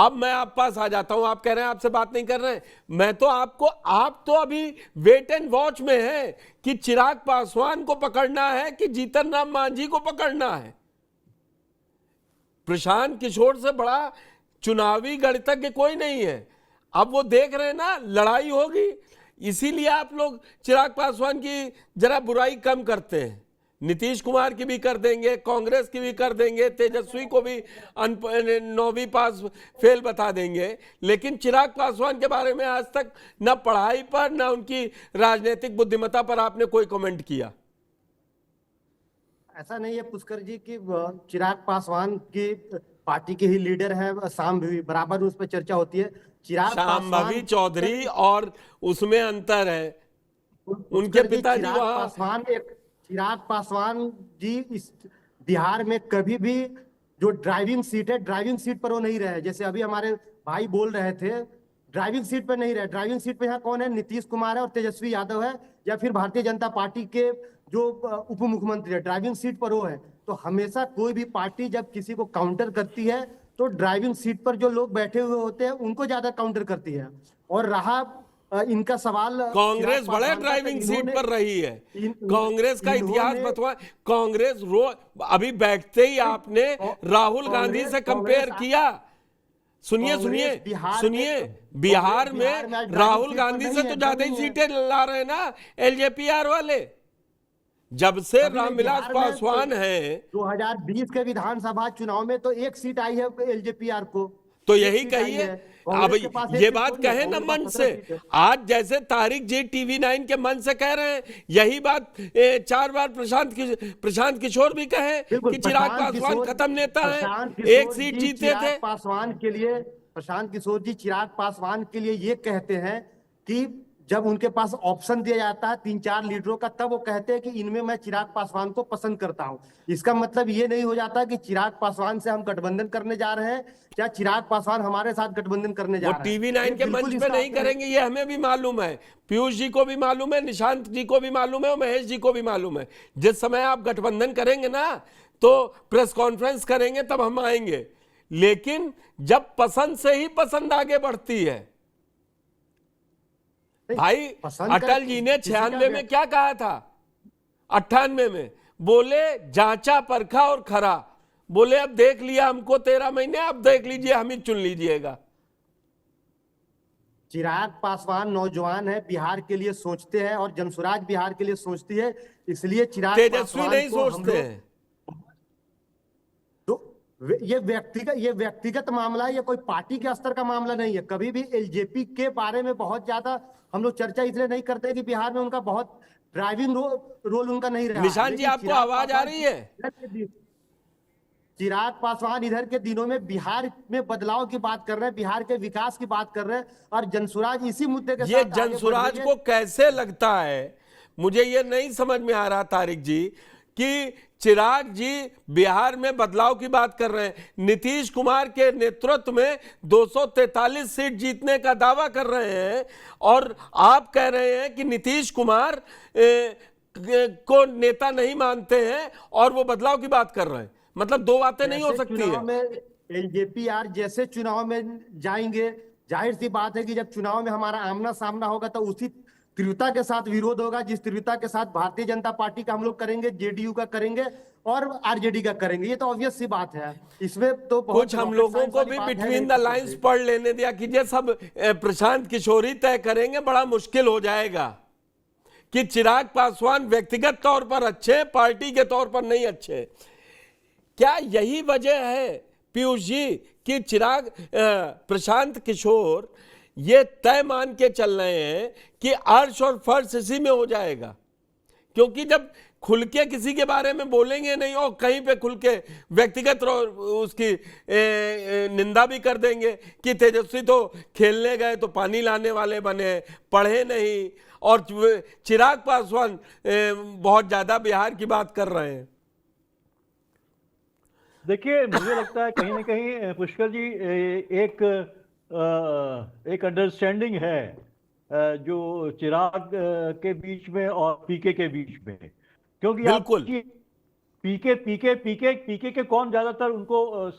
अब मैं आप पास आ जाता हूं, आप कह रहे हैं आपसे बात नहीं कर रहे हैं, मैं तो आपको, आप तो अभी वेट एंड वॉच में है कि चिराग पासवान को पकड़ना है कि जीतन राम मांझी को पकड़ना है। प्रशांत किशोर से बड़ा चुनावी गणितज्ञ कोई नहीं है। अब वो देख रहे हैं ना लड़ाई होगी, इसीलिए आप लोग चिराग पासवान की जरा बुराई कम करते हैं। नीतीश कुमार की भी कर देंगे, कांग्रेस की भी कर देंगे, तेजस्वी को भी 9वीं पास फेल बता देंगे, लेकिन चिराग पासवान के बारे में आज तक न पढ़ाई पर न उनकी राजनीतिक बुद्धिमत्ता पर आपने कोई कमेंट किया। ऐसा नहीं है पुष्कर जी कि चिराग पासवान की पार्टी के ही लीडर हैं, शाम भी बराबर उस पर चर्चा होती है। चिराग शांभवी चौधरी और उसमें अंतर है, उनके पुष्कर जी, पिताजी वहां। चिराग पासवान जी इस बिहार में कभी भी जो ड्राइविंग सीट है, ड्राइविंग सीट पर वो नहीं रहे। जैसे अभी हमारे भाई बोल रहे थे, ड्राइविंग सीट पर नहीं रहे। ड्राइविंग सीट पर यहाँ कौन है? नीतीश कुमार है और तेजस्वी यादव है, या फिर भारतीय जनता पार्टी के जो उप मुख्यमंत्री है, ड्राइविंग सीट पर वो है। तो हमेशा कोई भी पार्टी जब किसी को काउंटर करती है तो ड्राइविंग सीट पर जो लोग बैठे हुए होते हैं उनको ज्यादा काउंटर करती है। और रहा इनका सवाल, कांग्रेस बड़े ड्राइविंग सीट पर रही है, कांग्रेस का इतिहास बतवा। कांग्रेस अभी बैठते ही आपने राहुल गांधी से कंपेयर किया। सुनिए सुनिए सुनिए, बिहार में राहुल गांधी से तो ज्यादा ही सीटें ला रहे हैं ना एलजेपीआर वाले। जब से रामविलास पासवान है 2020 के विधानसभा चुनाव में तो एक सीट आई है एलजेपीआर को, तो यही कहिए। अब ये बात कहे ना मन से, आज जैसे तारिक जी TV9 के मन से कह रहे हैं, यही बात 4 बार प्रशांत किशोर भी कहे कि चिराग पासवान खत्म नेता है, एक सीट जीते थे। प्रशांत किशोर जी चिराग पासवान के लिए ये कहते हैं कि जब उनके पास ऑप्शन दिया जाता है 3-4 लीडरों का, तब वो कहते हैं कि इनमें मैं चिराग पासवान को पसंद करता हूं। इसका मतलब ये नहीं हो जाता कि चिराग पासवान से हम गठबंधन करने जा रहे हैं या चिराग पासवान हमारे साथ गठबंधन करने जा रहे हैं। TV9 के मंच पे नहीं करेंगे, ये हमें भी मालूम है, पीयूष जी को भी मालूम है, निशांत जी को भी मालूम है और महेश जी को भी मालूम है। जिस समय आप गठबंधन करेंगे ना तो प्रेस कॉन्फ्रेंस करेंगे, तब हम आएंगे। लेकिन जब पसंद से ही पसंद आगे बढ़ती है भाई। अटल जी ने 96 में क्या कहा था, 98 में बोले जांचा परखा और खरा, बोले अब देख लिया हमको 13 महीने, अब देख लीजिए हम ही चुन लीजिएगा। चिराग पासवान नौजवान है, बिहार के लिए सोचते हैं और जनसुराज बिहार के लिए सोचती है, इसलिए चिराग तेजस्वी नहीं सोचते हैं। ये व्यक्तिगत मामला है, ये कोई पार्टी के स्तर का मामला नहीं है। कभी भी एलजेपी के बारे में बहुत ज्यादा हम लोग चर्चा इसलिए नहीं करते कि बिहार में उनका बहुत ड्राइविंग रोल उनका नहीं रहा। निशान जी, आपको आवाज आ रही है? चिराग पासवान इधर के दिनों में बिहार में बदलाव की बात कर रहे हैं, बिहार के विकास की बात कर रहे हैं, और जनसुराज इसी मुद्दे के ये जनसुराज को कैसे लगता है, मुझे ये नहीं समझ में आ रहा तारिक जी, कि चिराग जी बिहार में बदलाव की बात कर रहे हैं, नीतीश कुमार के नेतृत्व में 243 सीट जीतने का दावा कर रहे हैं, और आप कह रहे हैं कि नीतीश कुमार को नेता नहीं मानते हैं और वो बदलाव की बात कर रहे हैं। मतलब दो बातें नहीं हो सकती है। एलजेपीआर जैसे चुनाव में जाएंगे, जाहिर सी बात है कि जब चुनाव में हमारा आमना सामना होगा तो उसी तीव्रता के साथ विरोध होगा जिस तीव्रता के साथ भारतीय जनता पार्टी का हम लोग करेंगे, जेडीयू का करेंगे और आरजेडी का करेंगे। ये तो ऑब्वियस सी बात है, इसमें तो कुछ हम लोगों को भी बिटवीन द लाइंस पढ़ लेने दिया कीजिए। सब प्रशांत किशोर ही तय करेंगे, बड़ा मुश्किल हो जाएगा कि चिराग पासवान व्यक्तिगत तौर पर अच्छे, पार्टी के तौर पर नहीं अच्छे। क्या यही वजह है पीयूष जी कि प्रशांत किशोर ये तय मान के चल रहे हैं कि अर्श और फर्श इसी में हो जाएगा? क्योंकि जब खुल के किसी के बारे में बोलेंगे नहीं और कहीं पे खुल के व्यक्तिगत उसकी निंदा भी कर देंगे कि तेजस्वी तो खेलने गए तो पानी लाने वाले बने, पढ़े नहीं, और चिराग पासवान बहुत ज्यादा बिहार की बात कर रहे हैं। देखिए, मुझे लगता है कहीं ना कहीं पुष्कर जी एक अंडरस्टैंडिंग है जो चिराग के बीच में और पीके के बीच में, क्योंकि बिल्कुल पीके के कौन ज्यादातर उनको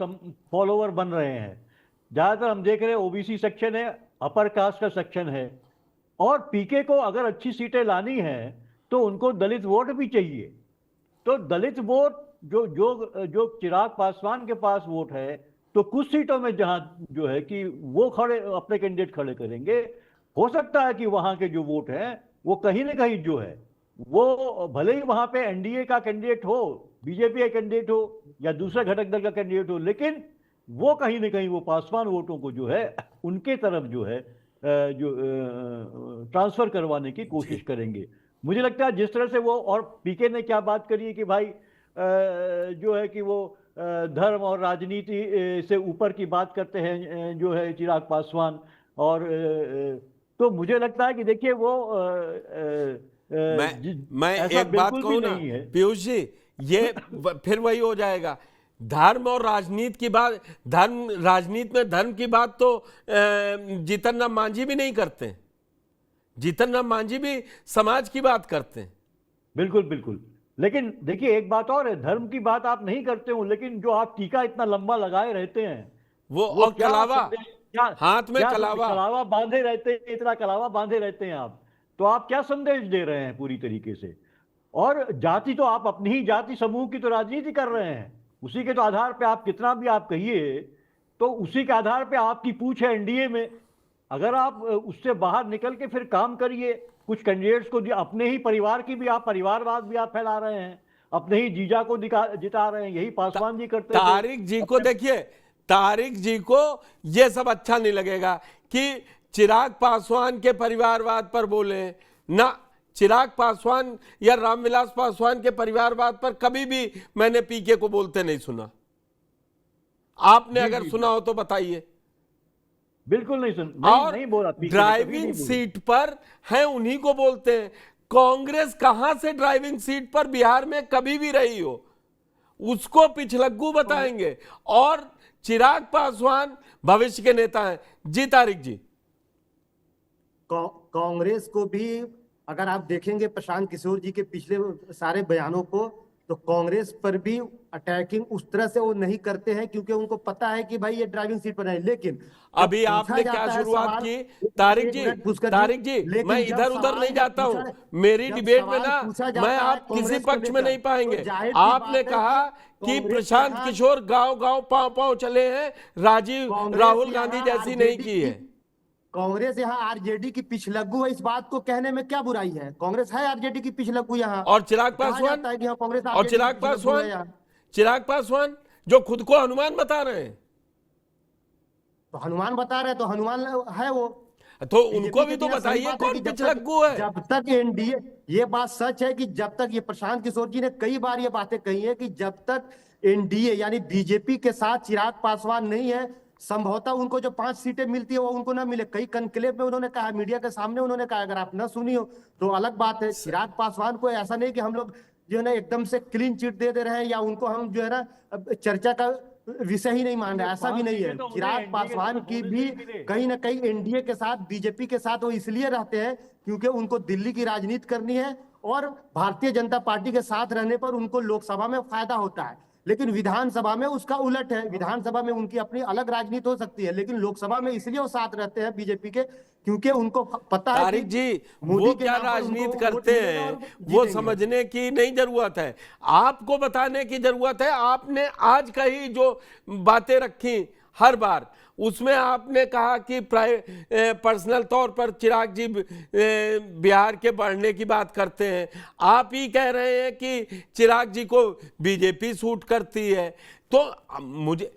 फॉलोवर बन रहे हैं। ज्यादातर हम देख रहे हैं ओबीसी सेक्शन है, अपर कास्ट का सेक्शन है, और पीके को अगर अच्छी सीटें लानी है तो उनको दलित वोट भी चाहिए। तो दलित वोट जो जो जो चिराग पासवान के पास वोट है, तो कुछ सीटों में जहां जो है कि वो खड़े अपने कैंडिडेट खड़े करेंगे, हो सकता है कि वहां के जो वोट हैं वो कहीं ना कहीं जो है वो भले ही वहां पे एनडीए का कैंडिडेट हो, बीजेपी का कैंडिडेट हो या दूसरा घटक दल का कैंडिडेट हो, लेकिन वो कहीं ना कहीं वो पासवान वोटों को जो है उनके तरफ जो है जो ट्रांसफर करवाने की कोशिश करेंगे। मुझे लगता है जिस तरह से वो, और पीके ने क्या बात करी है कि भाई जो है कि वो धर्म और राजनीति से ऊपर की बात करते हैं जो है चिराग पासवान, और तो मुझे लगता है कि देखिए वो मैं ऐसा एक बात बिल्कुल कहूं भी ना नहीं है। पीयूष जी, ये फिर वही हो जाएगा, धर्म और राजनीति की बात, धर्म राजनीति में धर्म की बात तो जीतन राम मांझी भी नहीं करते। जीतन राम मांझी भी समाज की बात करते हैं। बिल्कुल बिल्कुल। लेकिन देखिए एक बात और है, धर्म की बात आप नहीं करते हो, लेकिन जो आप टीका इतना लंबा लगाए रहते हैं वो और क्या कलावा, क्या हाथ में क्या कलावा, कलावा बांधे रहते हैं, इतना कलावा बांधे रहते हैं आप, तो आप क्या संदेश दे रहे हैं पूरी तरीके से। और जाति तो आप अपनी ही जाति समूह की तो राजनीति कर रहे हैं, उसी के तो आधार पे आप कितना भी आप कहिए, तो उसी के आधार पे आपकी पूछ है एनडीए में। अगर आप उससे बाहर निकल के फिर काम करिए, कुछ कैंडिडेट्स को अपने ही परिवार की भी आप परिवारवाद भी आप फैला रहे हैं, अपने ही जीजा को जिता रहे हैं, यही पासवान जी करते थे। तारिक जी को देखिए, तारिक जी को यह सब अच्छा नहीं लगेगा कि चिराग पासवान के परिवारवाद पर बोले ना। चिराग पासवान या रामविलास पासवान के परिवारवाद पर कभी भी मैंने पीके को बोलते नहीं सुना। आपने अगर सुना हो तो बताइए। बिल्कुल नहीं सुन, और नहीं बोला। ड्राइविंग सीट पर है उन्हीं को बोलते हैं। कांग्रेस कहां से ड्राइविंग सीट पर बिहार में कभी भी रही हो, उसको पिछलग्गू बताएंगे। और चिराग पासवान भविष्य के नेता हैं। जी तारिक जी। कांग्रेस को भी अगर आप देखेंगे प्रशांत किशोर जी के पिछले सारे बयानों को, तो कांग्रेस पर भी अटैकिंग उस तरह से वो नहीं करते हैं, क्योंकि उनको पता है कि भाई ये ड्राइविंग सीट पर नहीं। लेकिन अभी आपने क्या शुरुआत की तारिक जी, तारिक जी, मैं इधर उधर नहीं जाता हूं। मेरी डिबेट में ना मैं आप किसी पक्ष में नहीं पाएंगे। आपने कहा कि प्रशांत किशोर गांव गांव पांव पांव चले हैं, राहुल गांधी जैसी नहीं की है। कांग्रेस यहाँ आरजेडी की पिछलग्गू है, इस बात को कहने में क्या बुराई है? कांग्रेस है आरजेडी की पिछलग्गू यहाँ। और चिराग पासवान, और चिराग पासवान जो खुद को हनुमान बता रहे हैं, तो हनुमान बता रहे, तो हनुमान है वो, तो उनको भी तो बताइए कौन पिछलग्गू है। जब तक एनडीए, ये बात सच है कि जब तक, ये प्रशांत किशोर जी ने कई बार ये बातें कही है कि जब तक एनडीए यानी बीजेपी के साथ चिराग पासवान नहीं है, संभवतः उनको जो 5 सीटें मिलती है वो उनको ना मिले। कई कनक्लेव में उन्होंने कहा, मीडिया के सामने उन्होंने कहा, अगर आप ना सुनी हो तो अलग बात है। चिराग पासवान को ऐसा नहीं कि हम लोग जो है ना एकदम से क्लीन चिट दे रहे हैं, या उनको हम जो है ना चर्चा का विषय ही नहीं मान रहे, ऐसा भी नहीं है। चिराग पासवान की भी कहीं ना कहीं एनडीए के साथ, बीजेपी के साथ वो इसलिए रहते हैं क्योंकि उनको दिल्ली की राजनीति करनी है, और भारतीय जनता पार्टी के साथ रहने पर उनको लोकसभा में फायदा होता है। लेकिन विधानसभा में उसका उलट है। विधानसभा में उनकी अपनी अलग राजनीति हो सकती है, लेकिन लोकसभा में इसलिए वो साथ रहते हैं बीजेपी के, क्योंकि उनको पता है तारिक जी वो क्या राजनीति करते हैं वो समझने की नहीं जरूरत है, आपको बताने की जरूरत है। आपने आज कही जो बातें रखी हर बार, उसमें आपने कहा कि पर्सनल तौर पर चिराग जी बिहार के बढ़ने की बात करते हैं। आप ही कह रहे हैं कि चिराग जी को बीजेपी सूट करती है। तो मुझे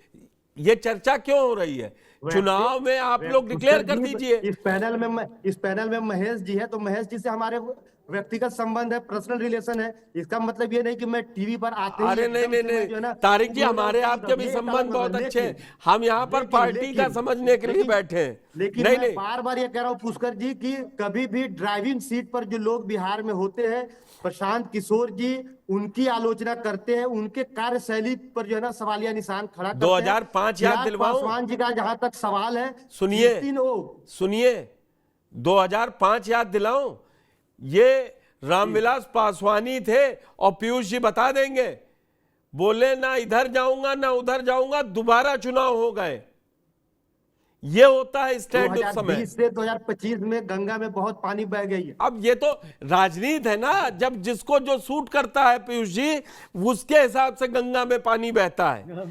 ये चर्चा क्यों हो रही है? चुनाव में आप लोग डिक्लेयर कर दीजिए। इस पैनल में महेश जी है, तो महेश जी से हमारे व्यक्तिगत संबंध है, पर्सनल रिलेशन है। इसका मतलब ये नहीं कि मैं टीवी पर आते अरे नहीं, तारिक जी हमारे आपके भी संबंध बहुत अच्छे हैं। हम यहाँ पर पार्टी का समझने के लिए बैठे हैं। लेकिन मैं बार बार ये कह रहा हूँ पुष्कर जी कि कभी भी ड्राइविंग सीट पर जो लोग बिहार में होते हैं, प्रशांत किशोर जी उनकी आलोचना करते हैं, उनके कार्यशैली पर जो है ना सवालिया निशान खड़ा करते हैं। 2005 याद दिलवाऊं पासवान जी का जहां तक सवाल है, सुनिए 2005 याद दिलाऊं, ये रामविलास पासवानी थे, और पीयूष जी बता देंगे, बोले ना इधर जाऊंगा ना उधर जाऊंगा, दोबारा चुनाव हो गए। ये होता है स्टैंड उस समय। 2020 से 2025 में गंगा में बहुत पानी बह गई है। अब ये तो राजनीति है ना, जब जिसको जो सूट करता है पीयूष जी, उसके हिसाब से गंगा में पानी बहता है।